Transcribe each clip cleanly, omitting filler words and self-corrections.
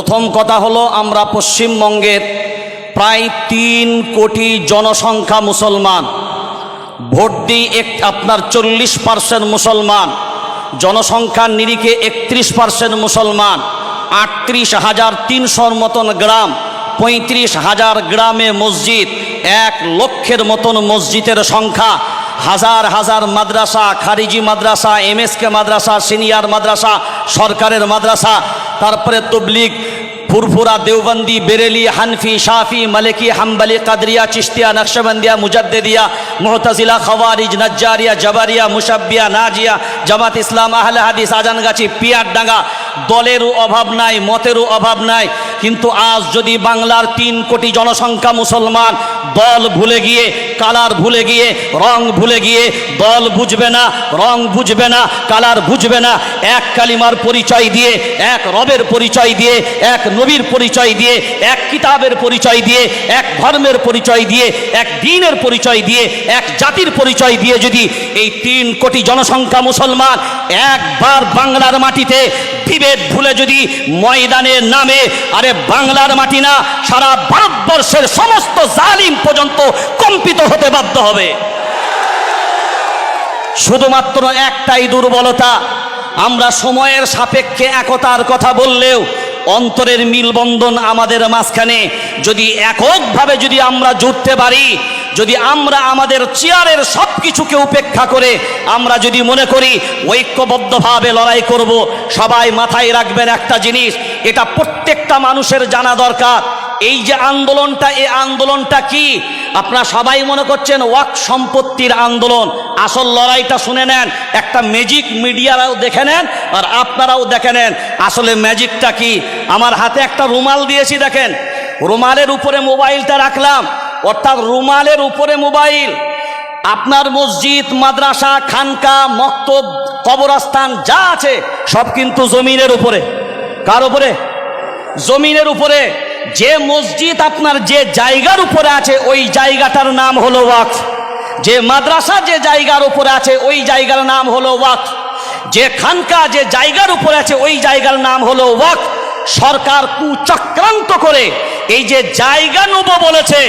প্রথম কথা হলো, আমরা পশ্চিমবঙ্গের প্রায় ৩ কোটি জনসংখ্যা মুসলমান, ভোট দিই আপনার 40% মুসলমান, জনসংখ্যার নিরিখে 31% মুসলমান, 38,300 মতন গ্রাম, 35,000 গ্রামে মসজিদ, 1 লক্ষের মতন মসজিদের সংখ্যা, হাজার হাজার মাদ্রাসা, খারিজি মাদ্রাসা, MSK মাদ্রাসা, সিনিয়র মাদ্রাসা, সরকারের মাদ্রাসা, তারপরে তবলিগ, ফুরফুরা, দেওবন্দি, বেরেলি, হানফি, শাফি, মালিকি, হাম্বলি, কাদরিয়া, চিশতিয়া, নকশবন্দিয়া, মুজাদ্দিদিয়া, মুতাজিলা, খাওয়ারিজ, নজ্জারিয়া, জাবারিয়া, মুশাব্বিয়া, নাজিয়া, জামাত ইসলাম, আহলে হাদিস, আজানগাছি, পিয়ারডাঙ্গা। দলেরও অভাব নাই, মতেরও অভাব নাই। কিন্তু আজ যদি বাংলার 3 কোটি জনসংখ্যা মুসলমান দল ভুলে গিয়ে, কালার ভুলে গিয়ে, রং ভুলে গিয়ে, দল বুঝবে না, রং বুঝবে না, কালার বুঝবে না, এক কালিমার পরিচয় দিয়ে, এক রবের পরিচয় দিয়ে, এক নবীর পরিচয় দিয়ে, এক কিতাবের পরিচয় দিয়ে, এক ধর্মের পরিচয় দিয়ে, এক দ্বীনের পরিচয় দিয়ে, এক জাতির পরিচয় দিয়ে যদি এই 3 কোটি জনসংখ্যা মুসলমান একবার বাংলার মাটিতে বিভেদ ভুলে যদি ময়দানে নামে, আরে বাংলার মাটি না, সারা ভারতবর্ষের সমস্ত জালিম পর্যন্ত কম্পিত হতে বাধ্য হবে। শুধুমাত্র একটাই দুর্বলতা, আমরা সময়ের সাপেক্ষে একতার কথা বললেও অন্তরের মিলবন্ধন আমাদের মাঝখানে যদি এককভাবে যদি আমরা জুটতে পারি, যদি আমরা আমাদের চেয়ারের সব কিছুকে উপেক্ষা করে আমরা যদি মনে করি ঐক্যবদ্ধভাবে লড়াই করব, সবাই মাথায় রাখবেন একটা জিনিস, এটা প্রত্যেকটা মানুষের জানা দরকার। এই যে আন্দোলনটা, এই আন্দোলনটা কি? আপনারা সবাই মনে করছেন ওয়াক্ফ সম্পত্তির আন্দোলন, আসল লড়াইটা শুনে নেন, একটা ম্যাজিক মিডিয়ারাও দেখে নেন আর আপনারাও দেখে নেন আসলে ম্যাজিকটা কি। আমার হাতে একটা রুমাল দিয়েছি, দেখেন, রুমালের উপরে মোবাইলটা রাখলাম, অর্থাৎ রুমালের উপরে মোবাইল। আপনার মসজিদ, মাদ্রাসা, খানকা, মক্তব, কবরস্থান যা আছে সব কিন্তু জমিনের উপরে। কার উপরে? জমিনের উপরে। যে মসজিদ আপনার যে জায়গার উপরে আছে ওই জায়গাটার নাম হলো ওয়াকফ, যে মাদ্রাসা যে জায়গার উপরে আছে ওই জায়গার নাম হলো ওয়াকফ, যে খানকা যে জায়গার উপরে আছে ওই জায়গার নাম হলো ওয়াকফ। সরকার কুচক্রান্ত করে এই যে জায়গা নেব বলেছে,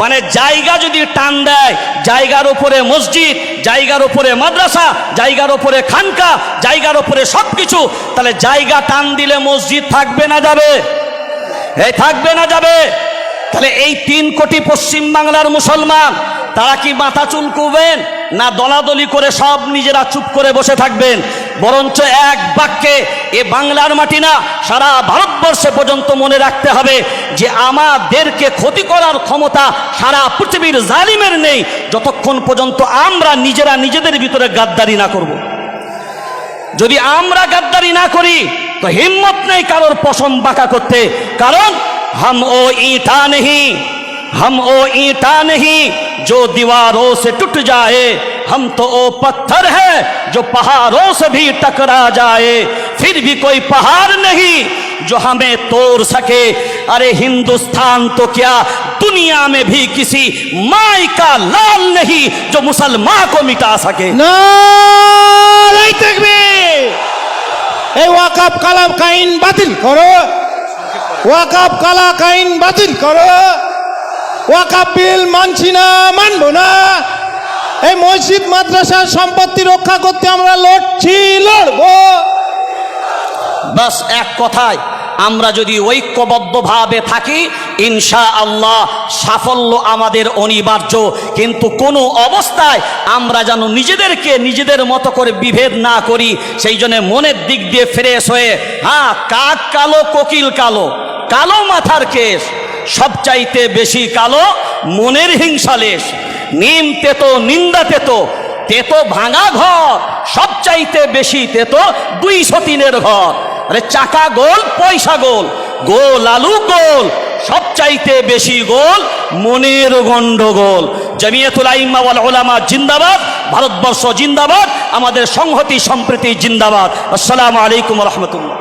মানে জায়গা যদি টান দেয়, জায়গার উপরে মসজিদ, জায়গার উপরে মাদ্রাসা, জায়গার উপরে খানকা, জায়গার উপরে সব কিছু, তাহলে জায়গা টান দিলে মসজিদ থাকবে না যাবে? এই থাকবে না যাবে? তাহলে এই 3 কোটি পশ্চিম বাংলার মুসলমান তারা কি মাথা চুলকুবেন না দলাদলি করে সব নিজেরা চুপ করে বসে থাকবেন? বরঞ্চ এক বাক্যে এ বাংলার মাটি না, সারা ভারতবর্ষে পর্যন্ত মনে রাখতে হবে যে আমাদেরকে ক্ষতি করার ক্ষমতা সারা পৃথিবীর জালিমের নেই, যতক্ষণ পর্যন্ত আমরা নিজেরা নিজেদের ভিতরে গাদ্দারি না করব। যদি আমরা গাদ্দারি না করি তো হিম্মত নেই কারোর পশম বাঁকা করতে, কারণ हम ओ ईंटा नहीं जो दीवारों से टूट जाए, हम तो ओ पत्थर है जो पहाड़ों से भी टकरा जाए, फिर भी कोई पहाड़ नहीं जो हमें तोड़ सके। अरे हिंदुस्तान तो क्या, दुनिया में भी किसी माई का लाल नहीं जो मुसलमान को मिटा सके। नारे तकबीर। এই ওয়াকফ কালাম আইন বাতিল করো, ওয়াকফ কালা আইন বাতিল করো, ওয়াকফ বিল মানছি না, মানবো না। এই মসজিদ মাদ্রাসার সম্পত্তি রক্ষা করতে আমরা লড়ছি, লড়বো। বাস এক কথায় আমরা যদি ঐক্যবদ্ধভাবে থাকি ইনশাআল্লাহ সাফল্য আমাদের অনিবার্য। কিন্তু কোনো অবস্থায় আমরা যেন নিজেদেরকে নিজেদের মতো করে বিভেদ না করি। সেই জন্য মনের দিক দিয়ে ফ্রেশ হয়ে, হ্যাঁ, কাক কালো কোকিল কালো, কালো মাথার কেশ, সবচাইতে বেশি কালো মনের হিংসালেশ, নিম তেতো নিন্দা তেতো, তেতো ভাঙা ঘর, সবচাইতে বেশি তেতো 203-এর ঘর। আরে চাকা গোল পয়সা গোল, গোল আলু গোল, সবচাইতে বেশি গোল মনের গন্ডগোল। জমিয়তুল আইম্মা ওয়াল উলামা জিন্দাবাদ, ভারতবর্ষ জিন্দাবাদ, আমাদের সংহতি সম্প্রীতি জিন্দাবাদ। আসসালামু আলাইকুম ওয়া রাহমাতুল্লাহ।